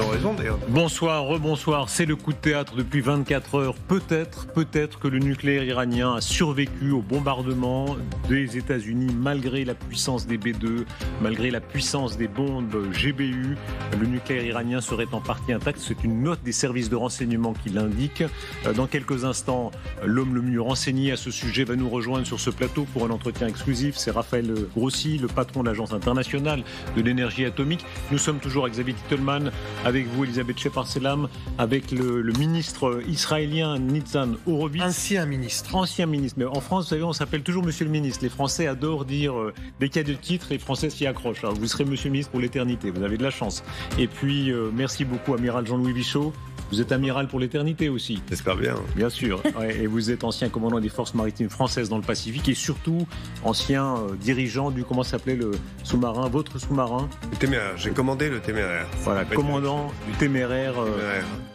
ont raison d'ailleurs. Bonsoir, rebonsoir, c'est le coup de théâtre depuis 24 heures. Peut-être que le nucléaire iranien a survécu au bombardement des États-Unis malgré la puissance des B2, malgré la puissance des bombes GBU. Le nucléaire iranien serait en partie intact. C'est une note des services de renseignement qui l'indique. Dans quelques instants, l'homme le mieux renseigné à ce sujet va nous rejoindre sur ce plateau pour un entretien exclusif. C'est Raphaël Grossi, le patron de l'Agence internationale de l'énergie atomique. Nous sommes toujours avec Xavier Titelman, avec vous Elisabeth Shepard-Selam, avec le ministre israélien Nitzan Horowitz. Ancien ministre. Mais en France, vous savez, on s'appelle toujours monsieur le ministre. Les Français adorent dire, dès qu'il y a des titres, les Français s'y accrochent. Alors, vous serez monsieur le ministre pour l'éternité, vous avez de la chance. Et puis, merci beaucoup, amiral Jean-Louis Bichot. Vous êtes amiral pour l'éternité aussi. J'espère bien. Bien sûr. Ouais, et vous êtes ancien commandant des forces maritimes françaises dans le Pacifique et surtout ancien dirigeant du, comment s'appelait le sous-marin, votre sous-marin ? Le Téméraire. J'ai commandé le Téméraire. Voilà, commandant du Téméraire,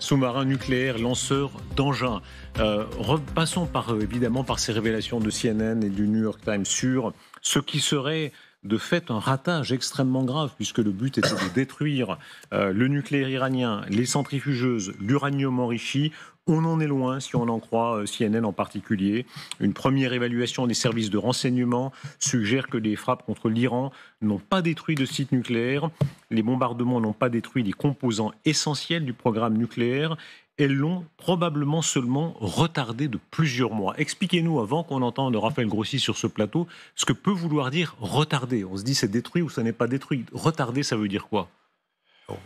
sous-marin nucléaire, lanceur d'engins. Repassons évidemment par ces révélations de CNN et du New York Times sur ce qui serait de fait un ratage extrêmement grave, puisque le but était de détruire le nucléaire iranien, les centrifugeuses, l'uranium enrichi. On en est loin, si on en croit CNN en particulier. Une première évaluation des services de renseignement suggère que les frappes contre l'Iran n'ont pas détruit de site nucléaire. Les bombardements n'ont pas détruit les composants essentiels du programme nucléaire. Elles l'ont probablement seulement retardé de plusieurs mois. Expliquez-nous, avant qu'on entende Raphaël Grossi sur ce plateau, ce que peut vouloir dire retarder. On se dit c'est détruit ou ça n'est pas détruit. Retarder, ça veut dire quoi ?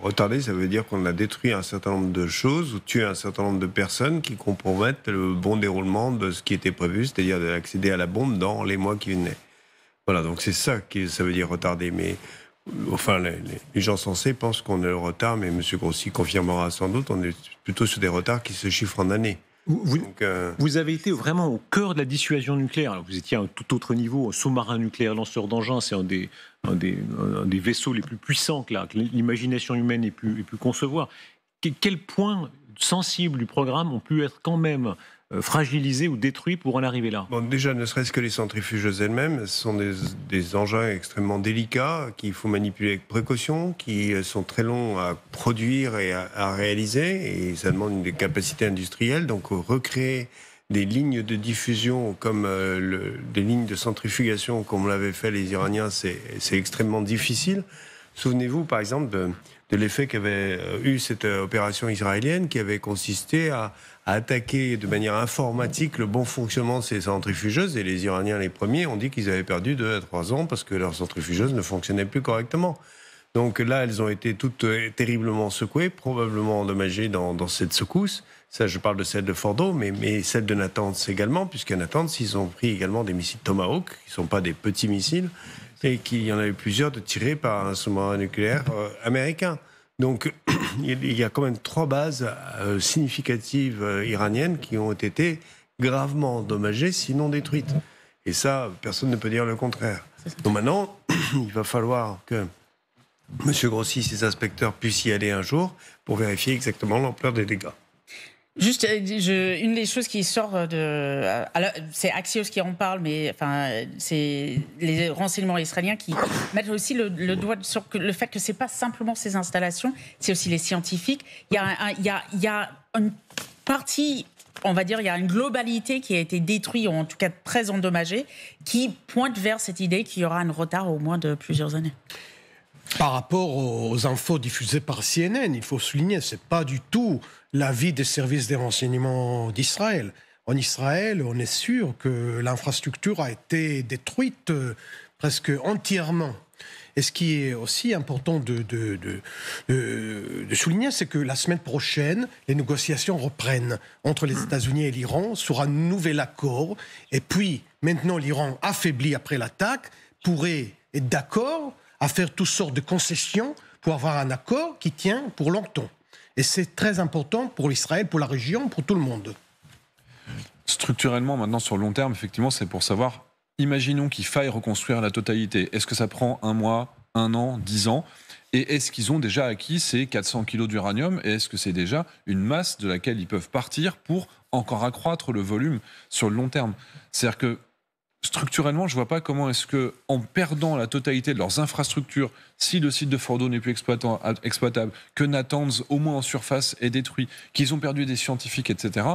Retarder, ça veut dire qu'on a détruit un certain nombre de choses ou tué un certain nombre de personnes qui compromettent le bon déroulement de ce qui était prévu, c'est-à-dire d'accéder à la bombe dans les mois qui venaient. Voilà, donc c'est ça que ça veut dire retarder. Mais enfin, les gens sensés pensent qu'on est au retard, mais M. Grossi confirmera sans doute, on est plutôt sur des retards qui se chiffrent en années. Vous avez été vraiment au cœur de la dissuasion nucléaire. Alors, vous étiez à un tout autre niveau, sous-marin nucléaire, lanceur d'engins, c'est un des vaisseaux les plus puissants que l'imagination humaine ait pu concevoir. Quels points sensibles du programme ont pu être quand même fragilisés ou détruits pour en arriver là ? Bon, déjà, ne serait-ce que les centrifugeuses elles-mêmes, ce sont des engins extrêmement délicats qu'il faut manipuler avec précaution, qui sont très longs à produire et à réaliser, et ça demande des capacités industrielles. Donc, recréer des lignes de diffusion comme des lignes de centrifugation, comme l'avaient fait les Iraniens, c'est extrêmement difficile. Souvenez-vous, par exemple, de l'effet qu'avait eu cette opération israélienne qui avait consisté à attaquer de manière informatique le bon fonctionnement de ces centrifugeuses. Et les Iraniens, les premiers, ont dit qu'ils avaient perdu 2 à 3 ans parce que leurs centrifugeuses ne fonctionnaient plus correctement. Donc là, elles ont été toutes terriblement secouées, probablement endommagées dans cette secousse. Ça, je parle de celle de Fordo, mais celle de Natanz également, puisqu'à Natanz, ils ont pris également des missiles Tomahawk, qui ne sont pas des petits missiles, et qu'il y en a eu plusieurs de tirés par un sous-marin nucléaire américain. Donc, il y a quand même 3 bases significatives iraniennes qui ont été gravement endommagées, sinon détruites. Et ça, personne ne peut dire le contraire. Donc maintenant, il va falloir que M. Grossi, ses inspecteurs, puissent y aller un jour pour vérifier exactement l'ampleur des dégâts. Juste, une des choses qui sort c'est Axios qui en parle, mais enfin, c'est les renseignements israéliens qui mettent aussi le doigt sur le fait que c'est pas simplement ces installations, c'est aussi les scientifiques. Il y a une partie, on va dire, il y a une globalité qui a été détruite, ou en tout cas très endommagée, qui pointe vers cette idée qu'il y aura un retard au moins de plusieurs années. Par rapport aux infos diffusées par CNN, il faut souligner, c'est pas du tout l'avis des services de renseignement d'Israël. En Israël, on est sûr que l'infrastructure a été détruite presque entièrement. Et ce qui est aussi important de souligner, c'est que la semaine prochaine, les négociations reprennent entre les États-Unis et l'Iran sur un nouvel accord. Et puis, maintenant, l'Iran, affaibli après l'attaque, pourrait être d'accord à faire toutes sortes de concessions pour avoir un accord qui tient pour longtemps. Et c'est très important pour Israël, pour la région, pour tout le monde. Structurellement, maintenant, sur le long terme, effectivement, c'est pour savoir, imaginons qu'il faille reconstruire la totalité. Est-ce que ça prend 1 mois, 1 an, 10 ans ? Et est-ce qu'ils ont déjà acquis ces 400 kilos d'uranium ? Et est-ce que c'est déjà une masse de laquelle ils peuvent partir pour encore accroître le volume sur le long terme ? C'est-à-dire que structurellement, je ne vois pas comment est-ce que, en perdant la totalité de leurs infrastructures, si le site de Fordo n'est plus exploitable, que Natanz, au moins en surface, est détruit, qu'ils ont perdu des scientifiques, etc.,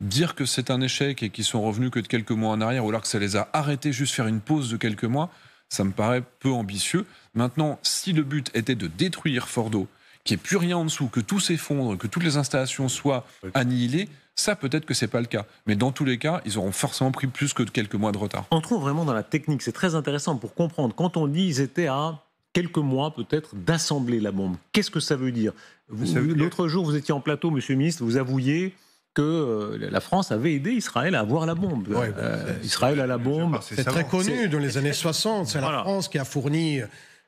dire que c'est un échec et qu'ils sont revenus que de quelques mois en arrière, ou alors que ça les a arrêtés, juste faire une pause de quelques mois, ça me paraît peu ambitieux. Maintenant, si le but était de détruire Fordo, qu'il n'y ait plus rien en dessous, que tout s'effondre, que toutes les installations soient annihilées, ça, peut-être que c'est pas le cas. Mais dans tous les cas, ils auront forcément pris plus que quelques mois de retard. Entrons vraiment dans la technique. C'est très intéressant pour comprendre. Quand on dit qu'ils étaient à quelques mois, peut-être, d'assembler la bombe, qu'est-ce que ça veut dire ? L'autre jour, vous étiez en plateau, monsieur le ministre, vous avouiez que la France avait aidé Israël à avoir la bombe. Ouais, Israël a la bombe. C'est très connu dans les années 60. C'est la France qui a fourni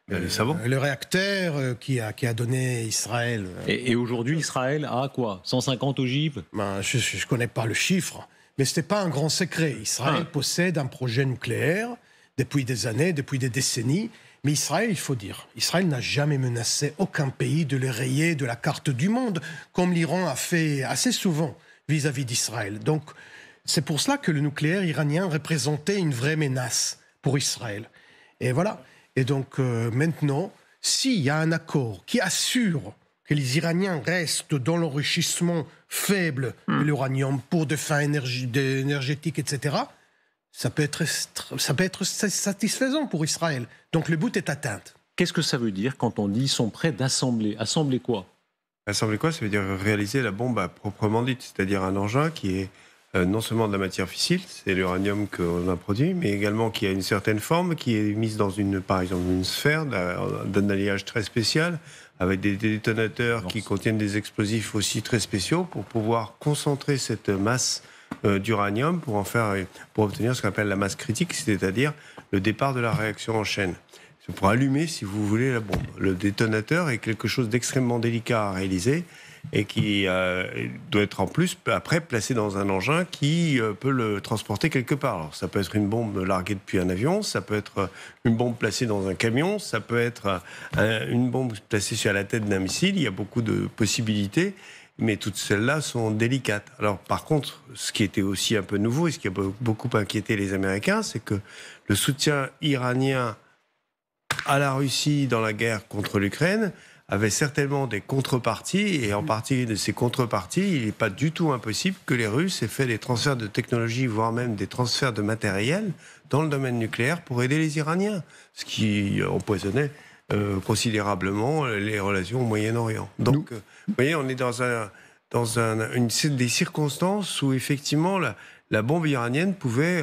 le réacteur qui a donné Israël. Et aujourd'hui, Israël a quoi ? 150 ogives ? Je ne connais pas le chiffre, mais ce n'était pas un grand secret. Israël possède un projet nucléaire depuis des années, depuis des décennies. Mais Israël, il faut dire, Israël n'a jamais menacé aucun pays de le rayer de la carte du monde, comme l'Iran a fait assez souvent vis-à-vis d'Israël. Donc, c'est pour cela que le nucléaire iranien représentait une vraie menace pour Israël. Et voilà. Et donc, maintenant, s'il y a un accord qui assure que les Iraniens restent dans l'enrichissement faible de l'uranium pour des fins énergétiques, etc., ça peut être satisfaisant pour Israël. Donc le but est atteint. Qu'est-ce que ça veut dire quand on dit qu'ils sont prêts d'assembler ? Assembler quoi ? Assembler quoi ? Ça veut dire réaliser la bombe à proprement dite, c'est-à-dire un engin qui est non seulement de la matière fissile, c'est l'uranium qu'on a produit, mais également qui a une certaine forme, qui est mise dans par exemple une sphère d'un alliage très spécial, avec des détonateurs qui contiennent des explosifs aussi très spéciaux pour pouvoir concentrer cette masse d'uranium pour obtenir ce qu'on appelle la masse critique, c'est-à-dire le départ de la réaction en chaîne. C'est pour allumer, si vous voulez, la bombe. Le détonateur est quelque chose d'extrêmement délicat à réaliser et qui doit être en plus après placé dans un engin qui peut le transporter quelque part. Alors, ça peut être une bombe larguée depuis un avion, ça peut être une bombe placée dans un camion, ça peut être une bombe placée sur la tête d'un missile. Il y a beaucoup de possibilités, mais toutes celles-là sont délicates. Alors, par contre, ce qui était aussi un peu nouveau et ce qui a beaucoup inquiété les Américains, c'est que le soutien iranien à la Russie dans la guerre contre l'Ukraine avait certainement des contreparties, et en partie de ces contreparties, il n'est pas du tout impossible que les Russes aient fait des transferts de technologie, voire même des transferts de matériel dans le domaine nucléaire pour aider les Iraniens, ce qui empoisonnait considérablement les relations au Moyen-Orient. Donc, vous voyez, on est dans des circonstances où effectivement la bombe iranienne pouvait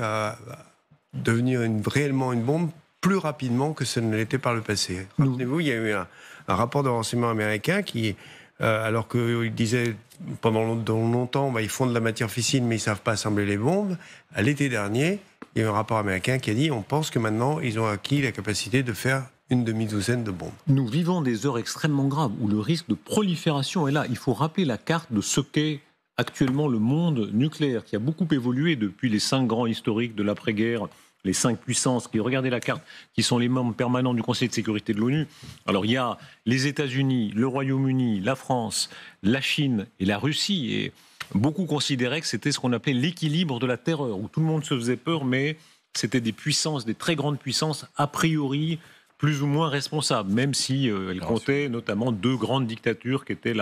devenir réellement une bombe plus rapidement que ce ne l'était par le passé. Rappelez-vous, il y a eu un rapport de renseignement américain qui, alors qu'il disait pendant longtemps, ils font de la matière fissile mais ils ne savent pas assembler les bombes, à l'été dernier, il y a eu un rapport américain qui a dit on pense que maintenant ils ont acquis la capacité de faire une demi-douzaine de bombes. Nous vivons des heures extrêmement graves où le risque de prolifération est là. Il faut rappeler la carte de ce qu'est actuellement le monde nucléaire, qui a beaucoup évolué depuis les 5 grands historiques de l'après-guerre, les 5 puissances, regardez la carte, qui sont les membres permanents du Conseil de sécurité de l'ONU. Alors il y a les États-Unis, le Royaume-Uni, la France, la Chine et la Russie. Et beaucoup considéraient que c'était ce qu'on appelait l'équilibre de la terreur, où tout le monde se faisait peur, mais c'était des puissances, des très grandes puissances, a priori plus ou moins responsables, même si elles comptaient notamment 2 grandes dictatures qui étaient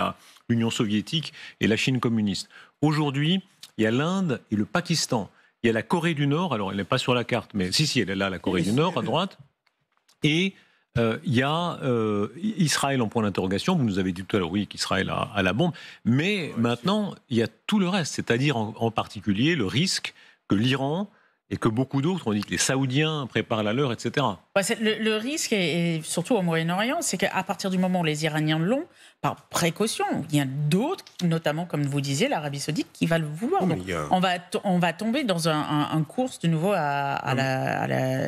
l'Union soviétique et la Chine communiste. Aujourd'hui, il y a l'Inde et le Pakistan. Il y a la Corée du Nord, alors elle n'est pas sur la carte, mais si, elle est là, la Corée du Nord, à droite. Et il y a Israël en point d'interrogation. Vous nous avez dit tout à l'heure, oui, qu'Israël a la bombe. Mais maintenant, il y a tout le reste, c'est-à-dire en particulier le risque que l'Iran et que beaucoup d'autres, on dit que les Saoudiens préparent la leur, etc. Le risque, et surtout au Moyen-Orient, c'est qu'à partir du moment où les Iraniens l'ont, par précaution, il y a d'autres, notamment, comme vous disiez, l'Arabie Saoudite, qui va le vouloir. Donc, on va tomber dans un course de nouveau à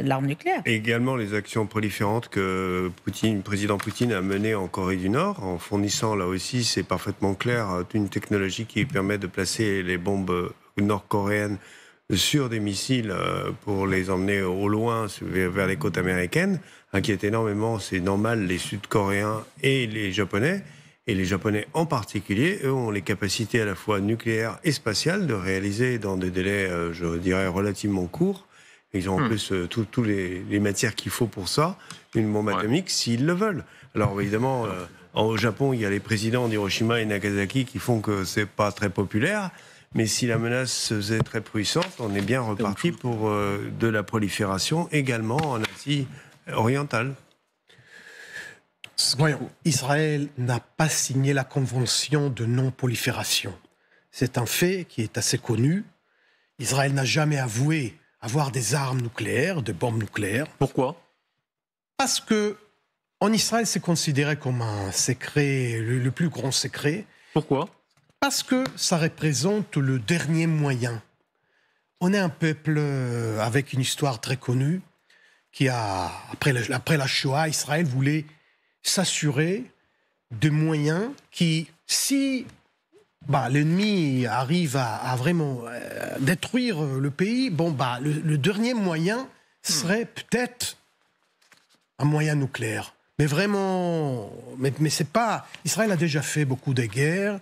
l'arme nucléaire. Et également les actions proliférantes que le président Poutine a menées en Corée du Nord, en fournissant, là aussi, c'est parfaitement clair, une technologie qui permet de placer les bombes nord-coréennes sur des missiles pour les emmener au loin vers les côtes américaines, inquiète énormément, c'est normal, les Sud-Coréens et les Japonais. Et les Japonais en particulier, eux, ont les capacités à la fois nucléaires et spatiales de réaliser dans des délais, je dirais, relativement courts, Ils ont en plus toutes les matières qu'il faut pour ça, une bombe atomique, s'ils le veulent. Alors évidemment, au Japon, il y a les présidents d'Hiroshima et Nagasaki qui font que c'est pas très populaire. Mais si la menace se faisait très puissante, on est bien reparti pour de la prolifération également en Asie orientale. Voyons, Israël n'a pas signé la convention de non-prolifération. C'est un fait qui est assez connu. Israël n'a jamais avoué avoir des armes nucléaires, des bombes nucléaires. Pourquoi ? Parce que en Israël, c'est considéré comme un secret, le plus grand secret. Pourquoi ? Parce que ça représente le dernier moyen. On est un peuple avec une histoire très connue qui a, après la Shoah, Israël voulait s'assurer de moyens qui, si l'ennemi arrive à vraiment détruire le pays, le dernier moyen serait peut-être un moyen nucléaire. Mais vraiment, mais c'est pas... Israël a déjà fait beaucoup de guerres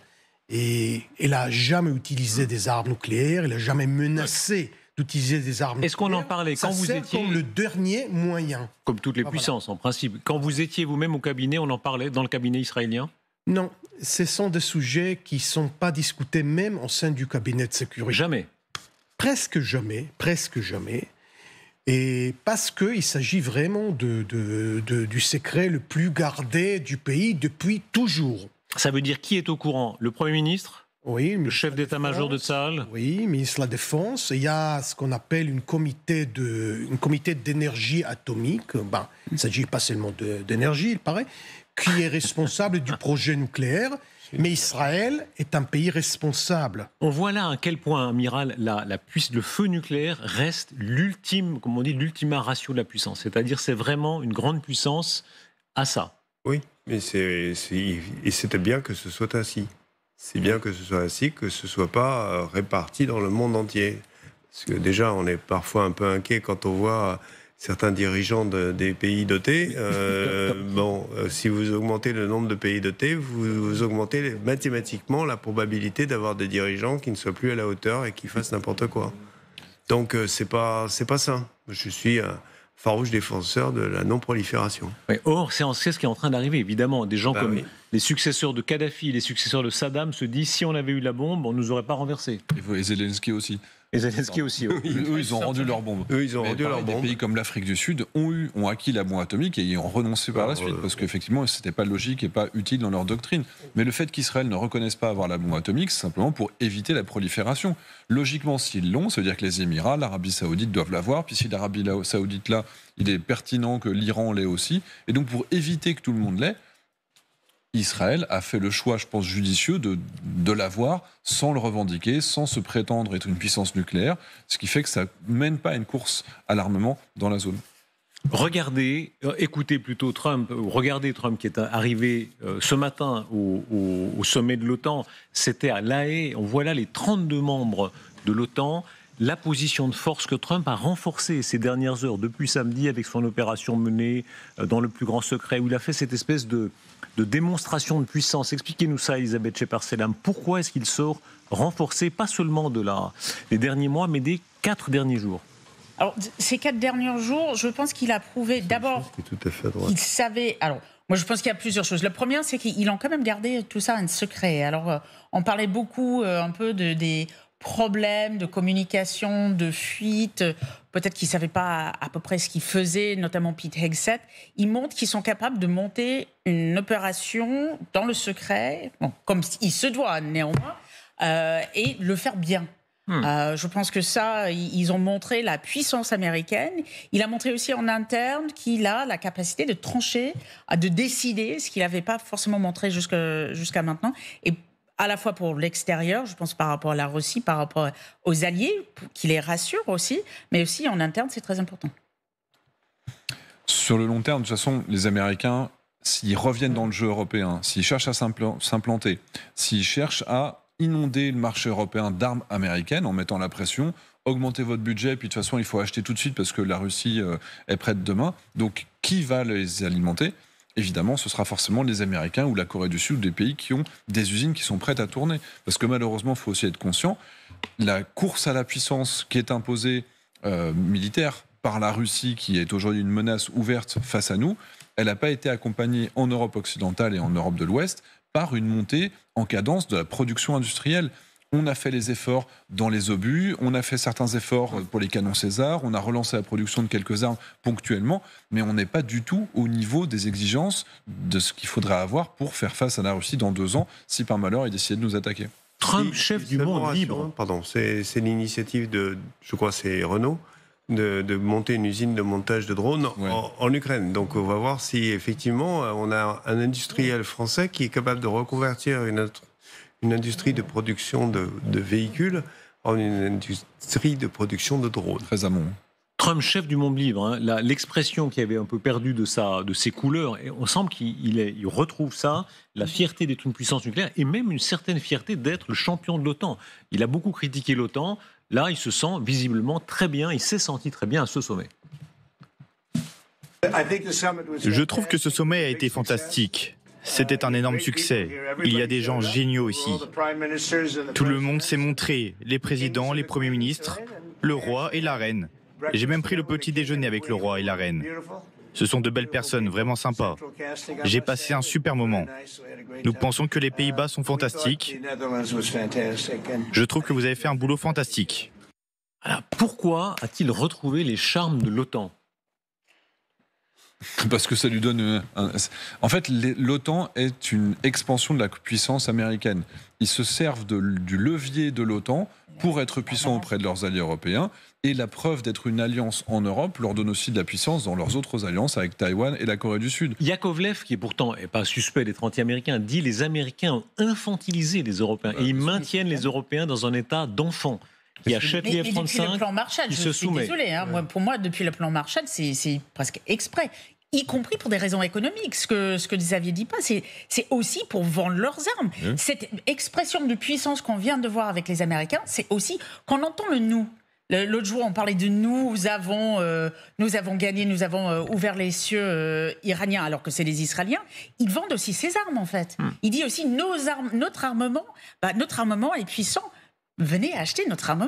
et il n'a jamais utilisé des armes nucléaires, il n'a jamais menacé d'utiliser des armes nucléaires. Est-ce qu'on en parlait quand vous étiez... comme le dernier moyen. Comme toutes les puissances, en principe. Quand vous étiez vous-même au cabinet, on en parlait dans le cabinet israélien ? Non, ce sont des sujets qui ne sont pas discutés même au sein du cabinet de sécurité. Jamais. Presque jamais. Et parce qu'il s'agit vraiment du secret le plus gardé du pays depuis toujours. Ça veut dire qui est au courant ? Le Premier ministre ? Oui, le chef d'état-major de Tsahal ? Oui, ministre de la Défense. Et il y a ce qu'on appelle un comité d'énergie atomique. Il ne s'agit pas seulement d'énergie, il paraît, qui est responsable du projet nucléaire. Mais Israël est un pays responsable. On voit là à quel point, amiral, le feu nucléaire reste l'ultime, comme on dit, l'ultima ratio de la puissance. C'est-à-dire, c'est vraiment une grande puissance à ça. Oui, mais c'était bien que ce soit ainsi. C'est bien que ce soit ainsi, que ce ne soit pas réparti dans le monde entier. Parce que déjà, on est parfois un peu inquiet quand on voit certains dirigeants des pays dotés. Si vous augmentez le nombre de pays dotés, vous augmentez mathématiquement la probabilité d'avoir des dirigeants qui ne soient plus à la hauteur et qui fassent n'importe quoi. Donc, c'est pas ça. Je suis un farouche défenseur de la non-prolifération. Oui, or, c'est ce qui est en train d'arriver, évidemment. Des gens comme les successeurs de Kadhafi, les successeurs de Saddam se disent si on avait eu la bombe, on ne nous aurait pas renversés. Et Zelensky aussi. Et Zelensky aussi. Eux, ils ont rendu leur bombe. Des pays comme l'Afrique du Sud ont acquis la bombe atomique et y ont renoncé par la suite parce qu'effectivement, c'était pas logique et pas utile dans leur doctrine. Mais le fait qu'Israël ne reconnaisse pas avoir la bombe atomique, c'est simplement pour éviter la prolifération. Logiquement, s'ils l'ont, ça veut dire que les Émirats, l'Arabie Saoudite doivent l'avoir. Puis si l'Arabie Saoudite l'a, il est pertinent que l'Iran l'ait aussi. Et donc, pour éviter que tout le monde l'ait, Israël a fait le choix, je pense, judicieux de l'avoir sans le revendiquer, sans se prétendre être une puissance nucléaire, ce qui fait que ça ne mène pas à une course à l'armement dans la zone. Écoutez plutôt Trump, regardez Trump qui est arrivé ce matin au sommet de l'OTAN, c'était à La Haye, on voit là les 32 membres de l'OTAN, la position de force que Trump a renforcée ces dernières heures, depuis samedi avec son opération menée dans le plus grand secret, où il a fait cette espèce de démonstration de puissance. Expliquez-nous ça, Elisabeth Schepper-Selam. Pourquoi est-ce qu'il sort renforcé, pas seulement des derniers mois, mais des 4 derniers jours ? Alors, ces 4 derniers jours, je pense qu'il a prouvé d'abord qu'il savait... Alors, moi, je pense qu'il y a plusieurs choses. La première, c'est qu'il a quand même gardé tout ça un secret. Alors, on parlait beaucoup un peu des problèmes de communication, de fuite. Peut-être qu'ils ne savaient pas à peu près ce qu'ils faisaient, notamment Pete Hegseth. Ils montrent qu'ils sont capables de monter une opération dans le secret, comme il se doit néanmoins, et le faire bien. Je pense que ça, ils ont montré la puissance américaine. Il a montré aussi en interne qu'il a la capacité de trancher, de décider, ce qu'il n'avait pas forcément montré jusqu'à maintenant. Et à la fois pour l'extérieur, je pense par rapport à la Russie, par rapport aux alliés, qui les rassure aussi, mais aussi en interne, c'est très important. Sur le long terme, de toute façon, les Américains, s'ils reviennent dans le jeu européen, s'ils cherchent à s'implanter, s'ils cherchent à inonder le marché européen d'armes américaines en mettant la pression, augmenter votre budget, puis de toute façon, il faut acheter tout de suite parce que la Russie est prête demain. Donc, qui va les alimenter ? Évidemment, ce sera forcément les Américains ou la Corée du Sud, ou des pays qui ont des usines qui sont prêtes à tourner. Parce que malheureusement, il faut aussi être conscient, la course à la puissance qui est imposée militaire par la Russie, qui est aujourd'hui une menace ouverte face à nous, elle n'a pas été accompagnée en Europe occidentale et en Europe de l'Ouest par une montée en cadence de la production industrielle. On a fait les efforts dans les obus, on a fait certains efforts pour les canons César, on a relancé la production de quelques armes ponctuellement, mais on n'est pas du tout au niveau des exigences de ce qu'il faudrait avoir pour faire face à la Russie dans 2 ans, si par malheur il décidait de nous attaquer. Trump, chef du monde libre. Pardon, c'est l'initiative de, je crois, c'est Renault, de monter une usine de montage de drones en Ukraine. Donc on va voir si effectivement on a un industriel français qui est capable de reconvertir une industrie de production de véhicules en une industrie de production de drones. Très amont. Trump, chef du monde libre, hein, l'expression qui avait un peu perdu de ses couleurs, et on semble qu'il retrouve ça, la fierté d'être une puissance nucléaire, et même une certaine fierté d'être le champion de l'OTAN. Il a beaucoup critiqué l'OTAN, là il se sent visiblement très bien, il s'est senti très bien à ce sommet. Je trouve que ce sommet a été fantastique. C'était un énorme succès. Il y a des gens géniaux ici. Tout le monde s'est montré, les présidents, les premiers ministres, le roi et la reine. J'ai même pris le petit déjeuner avec le roi et la reine. Ce sont de belles personnes, vraiment sympas. J'ai passé un super moment. Nous pensons que les Pays-Bas sont fantastiques. Je trouve que vous avez fait un boulot fantastique. Alors, pourquoi a-t-il retrouvé les charmes de l'OTAN ? Parce que ça lui donne... En fait, l'OTAN est une expansion de la puissance américaine. Ils se servent du levier de l'OTAN pour être puissants auprès de leurs alliés européens. Et la preuve d'être une alliance en Europe leur donne aussi de la puissance dans leurs autres alliances avec Taïwan et la Corée du Sud. Yakovlev, qui est pourtant pas suspect d'être anti-américain, dit les Américains ont infantilisé les Européens. Et ils maintiennent les Européens dans un état d'enfant. Qui achète les F-35, depuis le plan Marshall, qui se soumet. Désolée, hein, pour moi, depuis le plan Marshall, c'est presque exprès. Y compris pour des raisons économiques. Ce que Xavier dit pas, c'est aussi pour vendre leurs armes. Cette expression de puissance qu'on vient de voir avec les Américains, c'est aussi qu'on entend le nous. L'autre jour, on parlait de nous avons gagné, nous avons ouvert les cieux iraniens, alors que c'est les Israéliens. Ils vendent aussi ces armes, en fait. Il dit aussi notre armement est puissant. Venez acheter notre armement.